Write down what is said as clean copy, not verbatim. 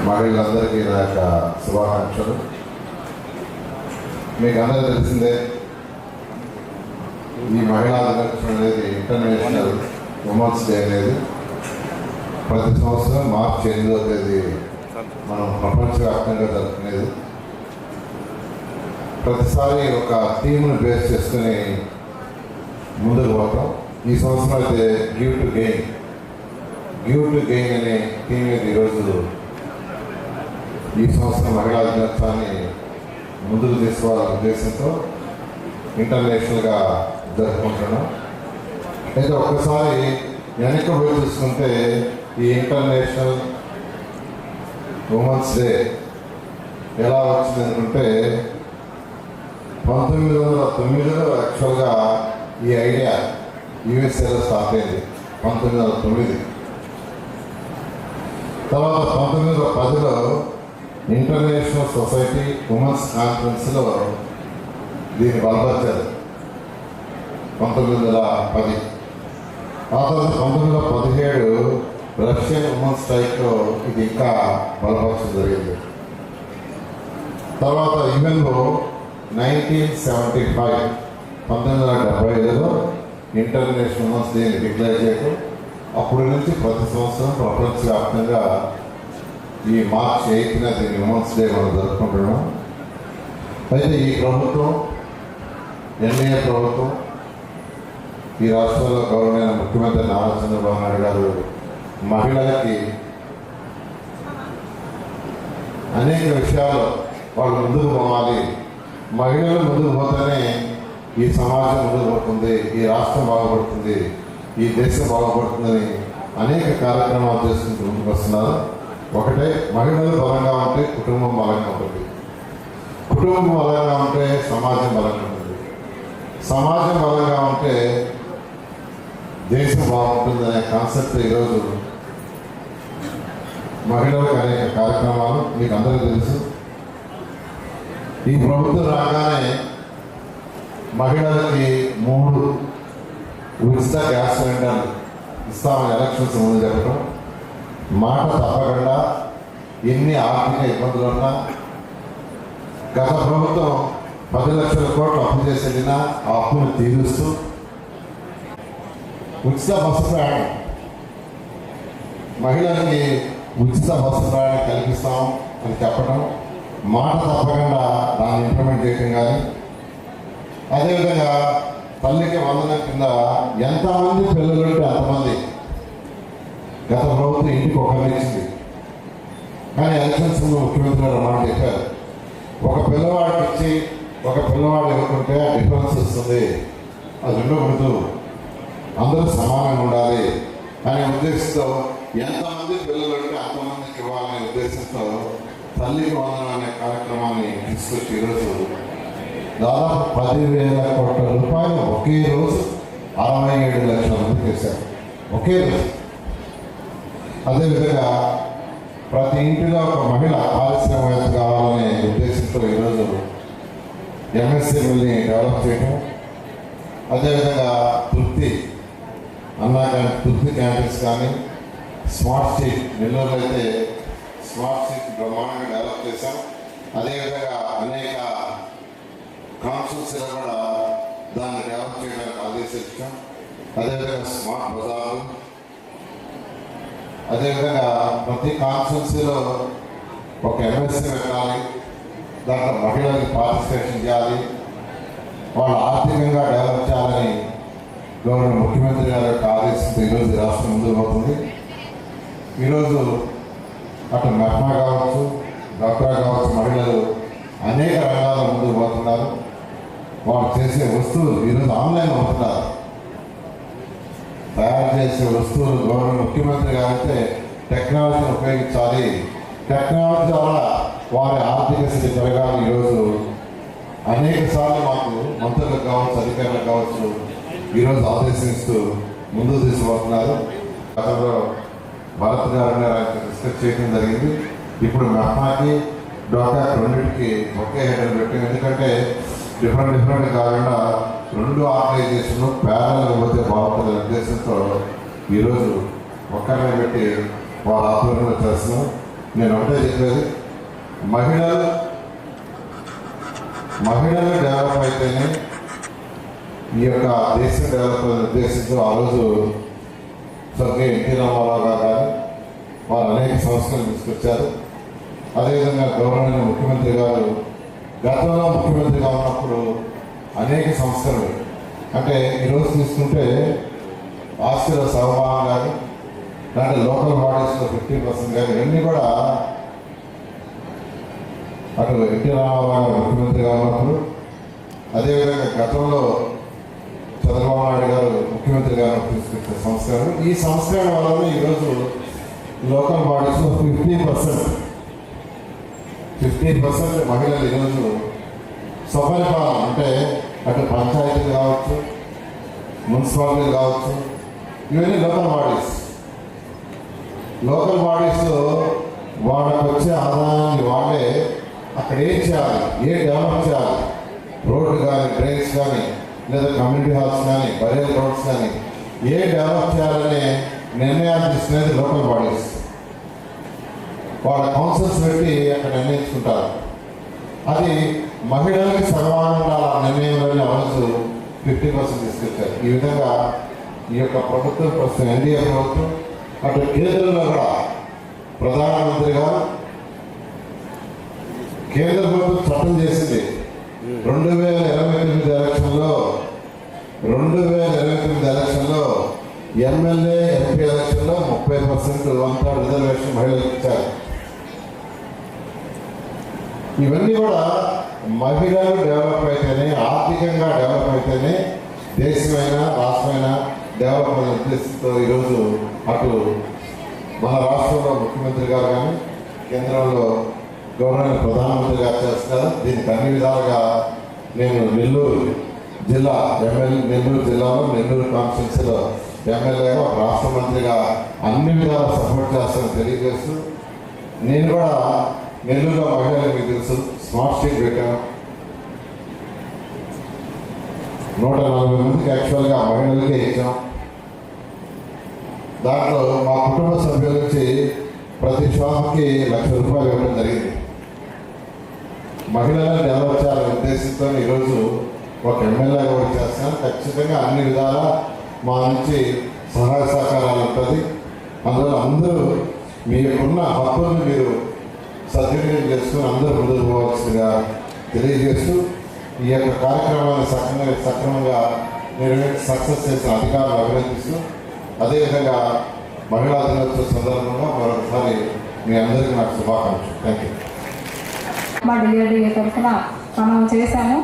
మహిళలందరికీ నా యొక్క శుభాకాంక్షలు. మీకు అందరూ తెలిసిందే, ఈ మహిళా దినోత్సవం అనేది ఇంటర్నేషనల్ ఉమెన్స్ డే అనేది ప్రతి సంవత్సరం మార్చి 8వ తేదీ మనం ప్రపంచవ్యాప్తంగా జరుపుకునేది. ప్రతిసారి ఒక థీమ్ను బేస్ చేసుకుని ముందుకు పోతాం. ఈ సంవత్సరం అయితే గివ్ టు గెయిన్ అనే థీమ్ మీద ఈరోజు ఈ సంవత్సరం మహిళా దినోత్సవాన్ని ముందుకు తీసుకోవాలనే ఉద్దేశంతో ఇంటర్నేషనల్గా జరుపుకుంటున్నాం. అయితే ఒక్కసారి వెనక్కి పోయి చూసుకుంటే ఈ ఇంటర్నేషనల్ ఉమెన్స్ డే ఎలా వచ్చింది అనుకుంటే 1909లో యాక్చువల్గా ఈ ఐడియా యూఎస్ఏలో స్టార్ట్ అయింది. 1909 తర్వాత 1910లో ఇంటర్నేషనల్ సొసైటీ ఉమెన్స్ కాన్ఫరెన్స్లో దీన్ని బలపరిచారు 1910. ఆ తర్వాత 1917 రష్యన్ ఉమెన్స్ స్ట్రైక్లో ఇది ఇంకా బలపరచడం జరిగింది. తర్వాత యుఎన్ఓ 1975లో ఇంటర్నేషనల్ ఉమెన్స్ డేని డిక్లేర్ చేయడం. అప్పటి నుంచి ప్రతి సంవత్సరం ప్రపంచవ్యాప్తంగా ఈ మార్చి 8న దీన్ని ఉమెన్స్ డే మనం జరుపుకుంటున్నాం. అయితే ఈ ప్రభుత్వం, ఎన్డీఏ ప్రభుత్వం, ఈ రాష్ట్రంలో గౌరవనీయ ముఖ్యమంత్రి నారా చంద్రబాబు నాయుడు గారు మహిళలకి అనేక విషయాలు వాళ్ళు ముందుకు పోవాలి, మహిళలు ముందుకు పోతేనే ఈ సమాజం ముందుకు పోతుంది, ఈ రాష్ట్రం బాగుపడుతుంది, ఈ దేశం బాగుపడుతుందని అనేక కార్యక్రమాలు చేసుకుంటూ ముందుకు వస్తున్నారు. ఒకటే, మహిళలు బలంగా ఉంటే కుటుంబం బలంగా ఉంటుంది, కుటుంబం బలంగా ఉంటే సమాజం బలంగా ఉంటుంది, సమాజం బలంగా ఉంటే దేశం బాగుంటుంది అనే కాన్సెప్ట్ ఈరోజు మహిళలకు అనేక కార్యక్రమాలు మీకు అందరికీ తెలుసు. ఈ ప్రభుత్వం రాగానే మహిళలకి 3 ఉచిత గ్యాస్ సిలిండర్లు ఇస్తామని ఎలక్షన్స్ ముందు చెప్పడం, మాట తప్పకుండా ఎన్ని ఆర్థిక ఇబ్బందులు ఉన్నా గత ప్రభుత్వం 10 లక్షల కోట్లు అప్పు చేసి వెళ్ళినా ఆ అప్పును తీరుస్తూ ఉచిత బస్సు ప్రయాణం, మహిళలకి ఉచిత బస్సు ప్రయాణం కల్పిస్తాం అని చెప్పడం, మాట తప్పకుండా దాన్ని ఇంప్లిమెంట్ చేయడం కానీ, అదేవిధంగా తల్లికి వందనం కింద ఎంతమంది పిల్లలుంటే అంతమంది గత ప్రభుత్వం ఇంటికి ఒకరిని ఇచ్చింది. కానీ ఎలక్షన్స్ ముందు ముఖ్యమంత్రి గారు మాట చెప్పారు, ఒక పిల్లవాడికి ఇచ్చి ఒక పిల్లవాడు ఇవ్వకుంటే డిఫరెన్స్ వస్తుంది, అది ఉండకూడదు, అందరూ సమానంగా ఉండాలి అనే ఉద్దేశంతో ఎంతమంది పిల్లలు ఉంటే అంతమందికి ఇవ్వాలనే ఉద్దేశంతో తల్లికి వందనం అనే కార్యక్రమాన్ని తీసుకొచ్చి ఈరోజు దాదాపు 10,000 కోట్ల రూపాయలు ఒకే రోజు 67 లక్షల మంది చేశారు ఒకే రోజు. అదేవిధంగా ప్రతి ఇంటిలో ఒక మహిళ పారిశ్రామికవేత్త కావాలనే ఉద్దేశంతో ఈరోజు ఎంఎస్ఎంఈని డెవలప్ చేయడం, అదేవిధంగా తృప్తి క్యాంటీన్స్ కానీ, స్మార్ట్ సిటీ నెల్లూరులో అయితే స్మార్ట్ సిటీ బ్రహ్మాండంగా డెవలప్ చేశాం. అదేవిధంగా అనేక కాన్స్టిట్యూన్సీలో కూడా దాన్ని డెవలప్ చేయడానికి ఆదేశించాం. అదేవిధంగా స్మార్ట్ బజార్లు, అదేవిధంగా ప్రతి కాన్స్టిట్యూన్సీలో ఒక ఎంఎస్సీ పెట్టాలి, దాంట్లో మహిళలకు పార్టిసిపేషన్ చేయాలి, వాళ్ళు ఆర్థికంగా డెవలప్ చేయాలని గౌరవ ముఖ్యమంత్రి గారి యొక్క ఆదేశంతో ఈరోజు రాష్ట్రం ముందుకు పోతుంది. ఈరోజు అటు మెహ్మా కావచ్చు, డాక్టరా కావచ్చు, మహిళలు అనేక రంగాల్లో ముందుకు పోతున్నారు. వాళ్ళు చేసే వస్తువులు ఈరోజు ఆన్లైన్ అవుతున్నారు. తయారు చేసే వస్తువులు గౌరవ ముఖ్యమంత్రి గారైతే టెక్నాలజీని ఉపయోగించాలి, టెక్నాలజీ ద్వారా వారి ఆర్థిక స్థితి పెరగాలి. ఈరోజు అనేక సార్లు మాకు మంత్రులకు కావచ్చు, అధికారులకు కావచ్చు ఈరోజు ఆదేశిస్తూ ముందుకు తీసుకుపోతున్నారు. గతంలో భరత్ గారిని డిస్కస్ చేయడం జరిగింది. ఇప్పుడు మెహ్మాకి, డాక్టర్ రెండింటికి ఒకే హెడ్ పెట్టింది. ఎందుకంటే డిఫరెంట్ కాకుండా 2 ఆర్గనైజేషన్లు ప్యారల్ పోతే బాగుంటుంది ఉద్దేశంతో ఈరోజు ఒక్కరిని పెట్టి వాళ్ళ ఆధ్వర్యంలో చేస్తున్నాం. నేను ఒకటే చెప్పేది, మహిళలు డెవలప్ అయితేనే ఈ యొక్క దేశం డెవలప్ ఉద్దేశంతో ఆ రోజు స్వర్గీయ ఎన్టీ రామారావు గారు కానీ వారు అనేక సంస్థలు తీసుకొచ్చారు. అదేవిధంగా గౌరవనీయ ముఖ్యమంత్రి గారు గతంలో ముఖ్యమంత్రిగా ఉన్నప్పుడు అనేక సంస్థలు, అంటే ఈరోజు తీసుకుంటే ఆస్తుల సహభాగం కానీ దాంట్లో లోకల్ బాడీస్లో 50% కానీ ఇవన్నీ కూడా అటు ఎన్టీ రామారావు గారు ముఖ్యమంత్రిగా ఉన్నప్పుడు, అదేవిధంగా గతంలో చంద్రబాబు నాయుడు గారు ముఖ్యమంత్రి గారు తీసుకొచ్చే సంస్కరణ. ఈ సంస్కరణ వల్ల ఈరోజు లోకల్ బాడీస్లో 50% మహిళలు ఈరోజు స్వపరిపాలన, అంటే అటు పంచాయతీలు కావచ్చు, మున్సిపాలిటీలు కావచ్చు, ఇవన్నీ లోకల్ బాడీస్ వాళ్ళకు వచ్చే ఆదాయాన్ని వాళ్ళే అక్కడ ఏం చేయాలి, ఏ డెవలప్ చేయాలి, రోడ్డు కానీ, డ్రైన్స్ కానీ, లేదా కమ్యూనిటీ హాల్స్ కానీ, బరియల్ రోడ్స్ కానీ ఏ డెవలప్ చేయాలనే నిర్ణయాలు తీసుకునేది లోకల్ బాడీస్. వాళ్ళ కౌన్సిల్స్ పెట్టి అక్కడ నిర్ణయించుకుంటారు. అది మహిళలకి సమానంగా ఆ నిర్ణయంలోనే అమలు 50% తీసుకొచ్చారు. ఈ విధంగా ఈ యొక్క ప్రభుత్వం ప్రస్తుతం ఎన్డీఏ ప్రభుత్వం, అటు కేంద్రంలో కూడా ప్రధానమంత్రి గారు కేంద్ర ప్రభుత్వం చట్టం చేసింది 2029 ఎలక్షన్లో ఎమ్మెల్యే ఎంపీ ఎలక్షన్లో 30% అంతా రిజర్వేషన్ మహిళలకు ఇచ్చారు. ఇవన్నీ కూడా మహిళలు డెవలప్ అయితేనే, ఆర్థికంగా డెవలప్ అయితేనే దేశమైనా రాష్ట్రమైనా డెవలప్ అనే ఉద్దేశంతో ఈరోజు అటు మన రాష్ట్రంలో ముఖ్యమంత్రి గారు కానీ కేంద్రంలో గవర్నర్ ప్రధానమంత్రి గారు చేస్తున్నారు. దీనికి అన్ని విధాలుగా నేను నెల్లూరు జిల్లాలో నెల్లూరు కాన్స్టిట్యున్సీలో ఎమ్మెల్యేగా ఒక రాష్ట్ర మంత్రిగా అన్ని విధాలు సపోర్ట్ చేస్తానని తెలియజేస్తూ, నేను కూడా నెల్లూరులో మహిళలకు మీకు తెలుసు స్మార్ట్ స్ట్రీట్ పెట్టాను. 140 మందికి యాక్చువల్గా మహిళలకే ఇచ్చాం. దాంట్లో మా కుటుంబ సభ్యుల నుంచి ప్రతి షాప్కి ₹1,00,000 ఇవ్వడం జరిగింది. మహిళలను డెవలప్ చేయాలనే ఉద్దేశంతో ఈరోజు ఒక ఎమ్మెల్యేగా కూడా చేస్తాను. ఖచ్చితంగా అన్ని విధాలా మా నుంచి సహాయ సహకారాలు ఉంటుంది. అందులో అందరూ మీకున్న హక్కులను మీరు సద్వినియోగం చేసుకుని అందరూ ముందుకు పోవాల్సిందిగా తెలియజేస్తూ, ఈ యొక్క కార్యక్రమాన్ని సక్రమంగా నిర్వహించి సక్సెస్ చేసిన అధికారులు అభినందిస్తూ, అదేవిధంగా మహిళా దినోత్సవ సందర్భంగా మరొకసారి మీ అందరికీ నాకు శుభాకాంక్షలు. Thank you. మా డెలివరీ తరఫున మనం చేశాము.